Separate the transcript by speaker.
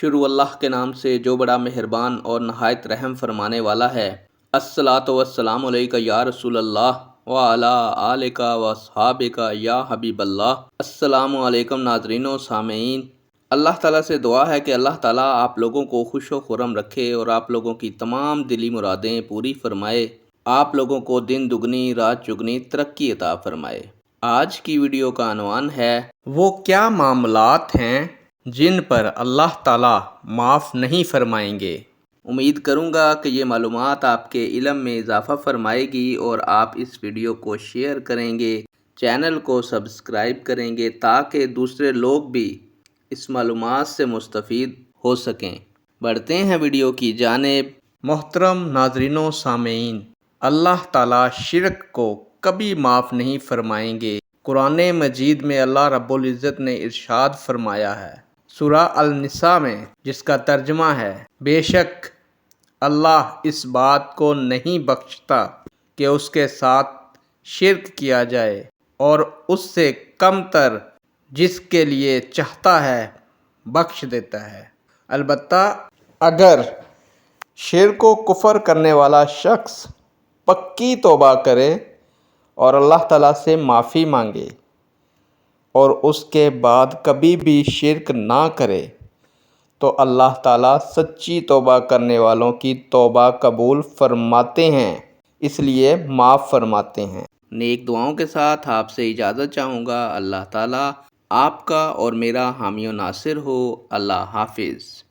Speaker 1: شروع اللہ کے نام سے جو بڑا مہربان اور نہایت رحم فرمانے والا ہے۔ الصلاۃ والسلام علیک یا رسول اللہ وعلی آلک واصحابک یا حبیب اللہ۔ السلام علیکم ناظرین و سامعین، اللہ تعالیٰ سے دعا ہے کہ اللہ تعالیٰ آپ لوگوں کو خوش و خرم رکھے اور آپ لوگوں کی تمام دلی مرادیں پوری فرمائے، آپ لوگوں کو دن دگنی رات چگنی ترقی عطا فرمائے۔ آج کی ویڈیو کا عنوان ہے وہ کیا معاملات ہیں جن پر اللہ تعالیٰ معاف نہیں فرمائیں گے۔ امید کروں گا کہ یہ معلومات آپ کے علم میں اضافہ فرمائے گی اور آپ اس ویڈیو کو شیئر کریں گے، چینل کو سبسکرائب کریں گے تاکہ دوسرے لوگ بھی اس معلومات سے مستفید ہو سکیں۔ بڑھتے ہیں ویڈیو کی جانب۔ محترم ناظرین و سامعین، اللہ تعالیٰ شرک کو کبھی معاف نہیں فرمائیں گے۔ قرآن مجید میں اللہ رب العزت نے ارشاد فرمایا ہے سورہ النساء میں، جس کا ترجمہ ہے، بے شک اللہ اس بات کو نہیں بخشتا کہ اس کے ساتھ شرک کیا جائے اور اس سے کم تر جس کے لیے چاہتا ہے بخش دیتا ہے۔ البتہ اگر شرک و کفر کرنے والا شخص پکی توبہ کرے اور اللہ تعالیٰ سے معافی مانگے اور اس کے بعد کبھی بھی شرک نہ کرے تو اللہ تعالیٰ سچی توبہ کرنے والوں کی توبہ قبول فرماتے ہیں، اس لیے معاف فرماتے ہیں۔ نیک دعاؤں کے ساتھ آپ سے اجازت چاہوں گا۔ اللہ تعالیٰ آپ کا اور میرا حامی و ناصر ہو۔ اللہ حافظ۔